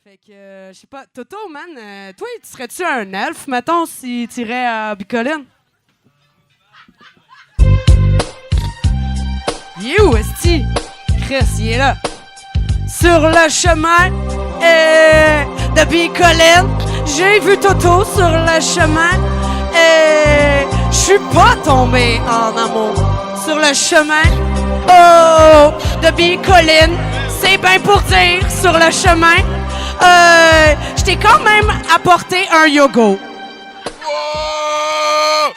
Fait que, je sais pas, Toto, man, toi, tu serais-tu un elfe, mettons, si tu irais à Bicoline? Il est où, esti? Chris, il est là. Sur le chemin de Bicoline, j'ai vu Toto sur le chemin et je suis pas tombé en amour. Sur le chemin, oh, de Bicoline, c'est bien pour dire, sur le chemin, je t'ai quand même apporté un yogourt. Oh!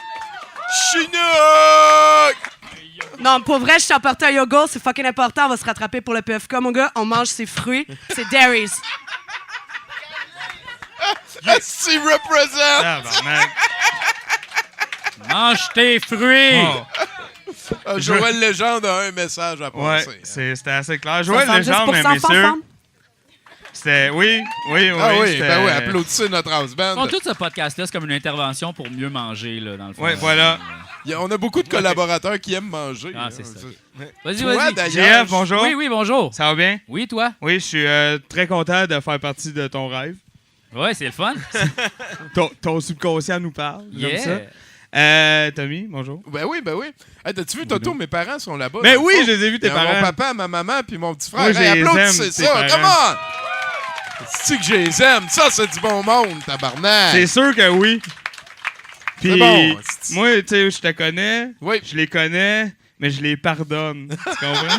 Chinook! Non, pour vrai, je t'ai apporté un yogourt, c'est fucking important, on va se rattraper pour le PFK, mon gars. On mange ses fruits, c'est Dairies. Asti represent! Mange tes fruits! Oh. Joël Legendre a un message à Ouais, passer. c'était assez clair. Joël 70% Legendre, mesdames, messieurs. femme. C'était... Oui. Ah oui, c'était- ben oui, applaudissez notre house band. Bon, tout ce podcast-là, c'est comme une intervention pour mieux manger, là, dans le fond. Ouais, voilà. On a beaucoup de collaborateurs qui aiment manger. Ah, hein. c'est ça. Vas-y, Toi, vas-y. d'ailleurs, JF, bonjour. Oui, bonjour. Ça va bien? Oui, toi? Oui, je suis très content de faire partie de ton rêve. Ouais, c'est le fun. Ton subconscient nous parle. J'aime Yeah. ça. Tommy, bonjour. Ben oui. Hey, t'as-tu vu, Toto, mes parents sont là-bas. Mais dans le oui, fond. je les ai vus, tes Il y a parents. Mon papa, ma maman, puis mon petit frère. Moi, je Hey, les applaudissez aime, tes ça, come parents. on! C'est que je les aime. Ça, c'est du bon monde, tabarnak. C'est sûr que oui. Puis, C'est bon, c'est- moi, tu sais, je te connais, Oui. je les connais, mais je les pardonne. Tu comprends?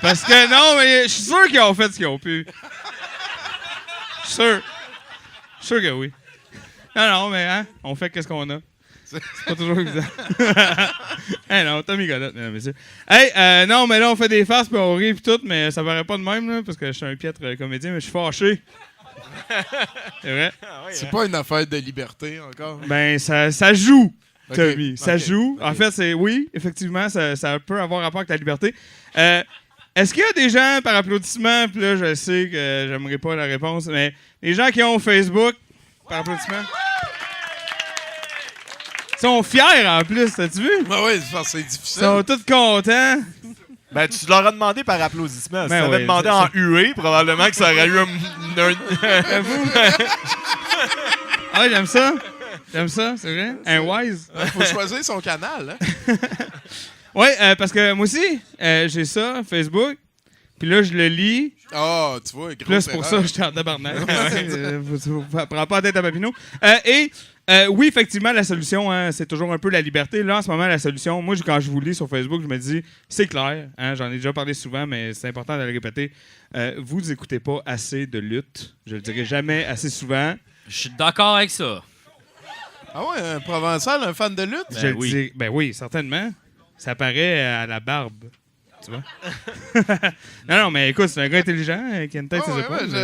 Parce que non, mais je suis sûr qu'ils ont fait ce qu'ils ont pu. Je suis sûr. Je suis sûr que oui. Non, mais hein, on fait qu'est-ce qu'on a. C'est pas toujours évident. Hey, non, Tommy Godette, mesdames et messieurs. Hey, non, mais là, on fait des farces puis on rit puis tout, mais ça paraît pas de même, là, parce que je suis un piètre comédien, mais je suis fâché. C'est vrai? C'est pas une affaire de liberté encore. Ben, ça joue, Ok, Tommy. Ça ok, joue. ok. En fait, oui, effectivement, ça peut avoir rapport avec la liberté. Est-ce qu'il y a des gens, par applaudissement, puis là, je sais que j'aimerais pas la réponse, mais les gens qui ont Facebook, par applaudissement, sont fiers en plus, t'as-tu vu? Ben oui, c'est Ils difficile. sont tous contents. Ben, tu leur as demandé par applaudissement. Si Ben t'avais oui, demandé c'est en ça. huée, probablement que ça aurait eu un... Ah, j'aime ça. J'aime ça, c'est vrai. Un wise. Faut choisir son canal. Hein? Oui, parce que moi aussi, j'ai ça, Facebook. Puis là, je le lis. Ah, tu vois, Puis là, c'est pour ça que j'étais en tabarnak. Prends pas la tête à Papineau. Oui, effectivement, la solution, hein, c'est toujours un peu la liberté. Là, en ce moment, la solution, moi, quand je vous lis sur Facebook, je me dis, c'est clair, hein, j'en ai déjà parlé souvent, mais c'est important de le répéter. Vous n'écoutez pas assez de lutte. Je le dirai jamais assez souvent. Je suis d'accord avec ça. Ah ouais, un Provençal, un fan de lutte? Ben Je le oui. dis- ben oui, certainement. Ça paraît à la barbe. Tu vois? non, mais écoute, c'est un gars intelligent qui a une tête Ah ses ouais, épaules.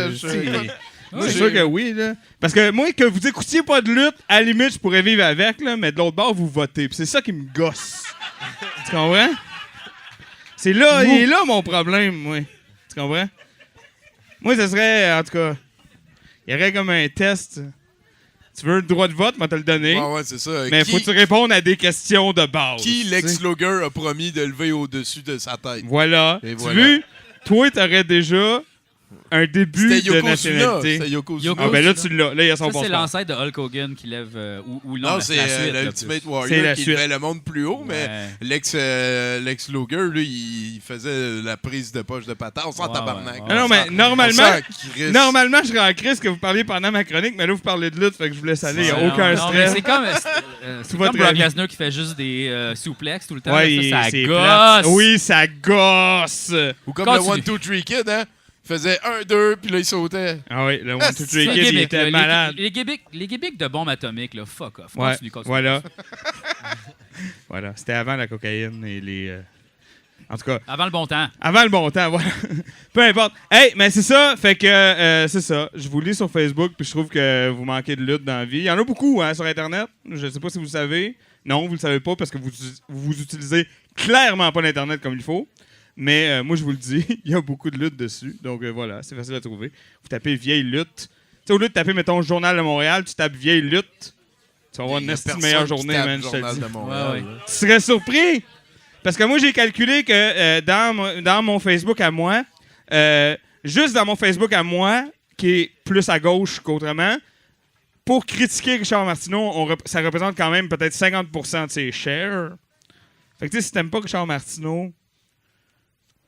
ouais, C'est sûr que oui, là. Parce que moi, que vous écoutiez pas de lutte, à la limite, je pourrais vivre avec, là, mais de l'autre bord, vous votez. Puis c'est ça qui me gosse. Tu comprends? C'est là, il est là mon problème, moi. Tu comprends? Moi, ce serait, en tout cas, il y aurait comme un test. Tu veux le droit de vote, moi, te le donner. Ouais, c'est ça. Mais faut que tu répondes à des questions de base. Qui tu Lex sais. Luger a promis de lever au-dessus de sa tête? Voilà. Et Tu voilà. vois, toi, t'aurais déjà un début C'était de Yokozuna. C'était nationalité. Yokozuna. Ah, ben là, tu l'as. Là, il y a son Ça, c'est passeport. l'ancêtre de Hulk Hogan qui lève... ou non, Non, la c'est suite, là, l'Ultimate plus. Warrior C'est la qui suite. levait le monde plus haut, mais Ouais. Lex Luger, lui, il faisait la prise de poche de patate. On s'en Ouais, tabarnak. ouais, ouais. Ah non, mais normalement, Normalement, normalement, je serais en crise que vous parliez pendant ma chronique, mais là, vous parlez de lutte, fait que je vous laisse aller. Il n'y a Non, aucun non, mais stress. c'est comme, Tout va comme très Brock bien. Lesnar qui fait juste des souplex tout le temps. Ouais, ça c'est plate. gosse. Oui, ça gosse. Ou comme Continue. le 1-2-3 Kid, hein? Il faisait 1-2, puis là, il sautait. Ah oui, le One, Two, C'est Three un Kid, il gimmick, était là. malade. Les gimmicks de bombe atomique, là, fuck off. Ouais, Continue. voilà. Voilà, c'était avant la cocaïne et les... En tout cas, Avant le bon temps. avant le bon temps, voilà. Peu importe. Hey, mais c'est ça, fait que c'est ça. Je vous lis sur Facebook, puis je trouve que vous manquez de lutte dans la vie. Il y en a beaucoup, hein, sur Internet. Je sais pas si vous le savez. Non, vous le savez pas parce que vous utilisez clairement pas l'Internet comme il faut. Mais moi, je vous le dis, il y a beaucoup de luttes dessus. Donc voilà, c'est facile à trouver. Vous tapez vieille lutte. Tu sais, au lieu de taper, mettons, Journal de Montréal, tu tapes vieille lutte. Tu vas avoir Il une y a esti personne meilleure qui journée, tape man, je te le Journal dis. de Montréal, Ouais, là. Tu serais surpris? Parce que moi, j'ai calculé que dans mon Facebook à moi, juste dans mon Facebook à moi, qui est plus à gauche qu'autrement. Pour critiquer Richard Martineau, ça représente quand même peut-être 50% de ses shares. Fait que tu sais, si t'aimes pas Richard Martineau,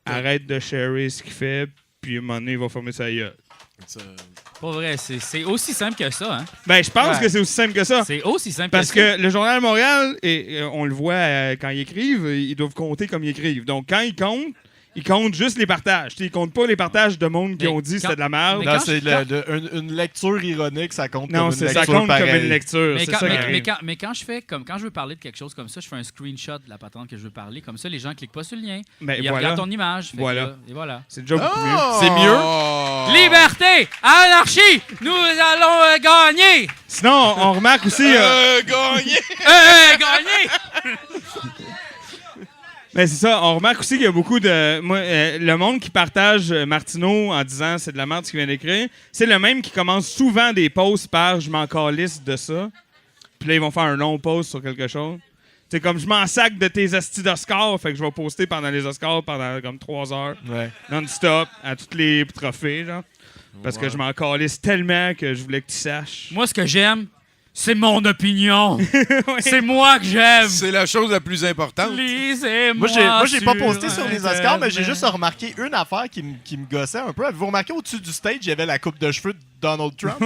arrête de sharer ce qu'il fait, puis à un moment donné, il va fermer sa gueule. Pas vrai, c'est aussi simple que ça. Hein? Ben, je pense que c'est aussi simple que ça. C'est aussi simple Parce que ça. que le Journal de Montréal, et on le voit quand ils écrivent, ils doivent compter comme ils écrivent. Donc, quand ils comptent juste les partages. Ils comptent pas les partages de monde qui Mais ont dit quand- c'était de la merde. mais Non, quand c'est je- une lecture ironique, ça compte Non, comme une ça lecture compte comme pareille. une lecture. Mais C'est quand, ça qui mais, arrive. mais quand je veux parler de quelque chose comme ça, je fais un screenshot de la patente que je veux parler. Comme ça, les gens cliquent pas sur le lien. Ben, Ils voilà. regardent ton image. Fait que Voilà. là, et voilà. C'est déjà beaucoup mieux. C'est mieux? Liberté! Anarchie! Nous allons gagner! Sinon, on remarque aussi... Gagné! Gagner! Mais c'est ça, on remarque aussi qu'il y a beaucoup de... le monde qui partage Martineau en disant c'est de la merde ce qu'il vient d'écrire, c'est le même qui commence souvent des posts par « je m'en calisse de ça ». Puis là, ils vont faire un long post sur quelque chose. C'est comme « je m'en sac de tes astis d'Oscars », fait que je vais poster pendant les Oscars pendant comme 3 heures, Ouais. non-stop, à tous les trophées, genre. Parce que je m'en calisse tellement que je voulais que tu saches. Moi, ce que j'aime, c'est mon opinion. Ouais. C'est moi que j'aime. C'est la chose la plus importante. Lisez-moi. Moi, j'ai pas sur posté sur les Oscars, mais j'ai Internet. juste remarqué une affaire qui me gossait un peu. Avez-vous remarqué au-dessus du stage, il y avait la coupe de cheveux de Donald Trump?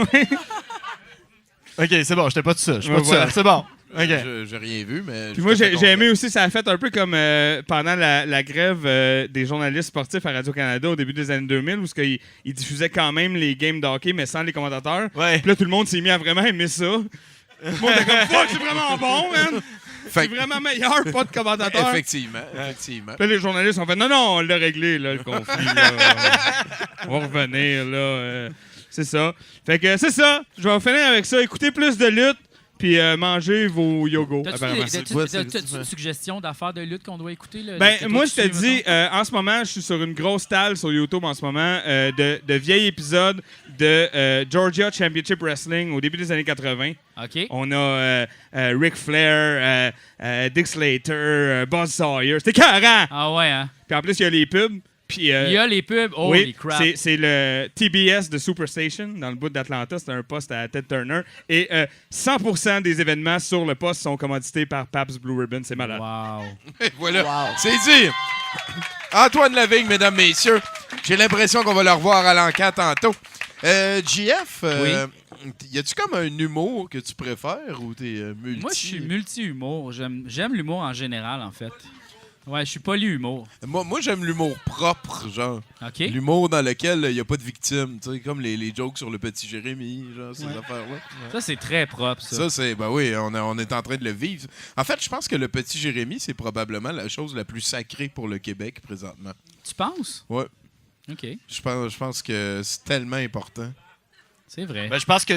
OK, c'est bon, j'étais pas tout seul. Je suis pas tout Voilà. seul. C'est bon. OK. J'ai rien vu, mais. Puis moi, j'ai aimé aussi, ça a fait un peu comme pendant la grève des journalistes sportifs à Radio-Canada au début des années 2000, où ils diffusaient quand même les games de hockey, mais sans les commentateurs. Ouais. Puis là, tout le monde s'est mis à vraiment aimer ça. Tout le monde était comme « Fuck, c'est vraiment bon, man! C'est vraiment meilleur, pas de commentateurs! » Effectivement. Puis là, les journalistes ont fait « Non, non, on l'a réglé, là, le conflit. Là. On va revenir, là. C'est ça. Fait que c'est ça. Je vais finir avec ça. Écoutez plus de lutte, puis mangez vos yogos, apparemment. T'as-tu une suggestion d'affaires de lutte qu'on doit écouter? Là, Ben, que moi, toi, je te tu suis, dis, en ce moment, je suis sur une grosse talle sur YouTube en ce moment de vieils épisodes de Georgia Championship Wrestling au début des années 80. OK. On a Ric Flair, Dick Slater, Buzz Sawyer. C'était carré! Ah ouais, hein? Puis en plus, il y a les pubs. Puis, Il y a les pubs. Holy oui, crap. c'est le TBS de Superstation dans le bout d'Atlanta. C'est un poste à Ted Turner. Et 100% des événements sur le poste sont commandités par Pabst Blue Ribbon. C'est malade. Wow. Voilà. C'est dit. Antoine Lavigne, mesdames, messieurs. J'ai l'impression qu'on va le revoir à l'enquête tantôt. JF, y a-tu comme un humour que tu préfères ou t'es multi? Moi, je suis multi-humour. J'aime l'humour en général, en fait. Ouais, je suis poly-humour. Moi j'aime l'humour propre, genre. OK? L'humour dans lequel il n'y a pas de victime, tu sais, comme les jokes sur le petit Jérémy, genre, ces affaires-là. Ça, c'est très propre, ça. Ça, c'est. Ben oui, on est en train de le vivre. En fait, je pense que le petit Jérémy, c'est probablement la chose la plus sacrée pour le Québec présentement. Tu penses? Ouais. OK. Je pense que c'est tellement important. C'est vrai. Ben, je pense que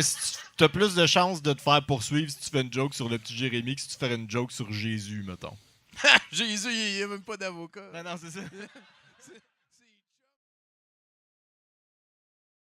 tu as plus de chances de te faire poursuivre si tu fais une joke sur le petit Jérémy que si tu fais une joke sur Jésus, mettons. Jésus, il n'y a même pas d'avocat. Non, c'est ça.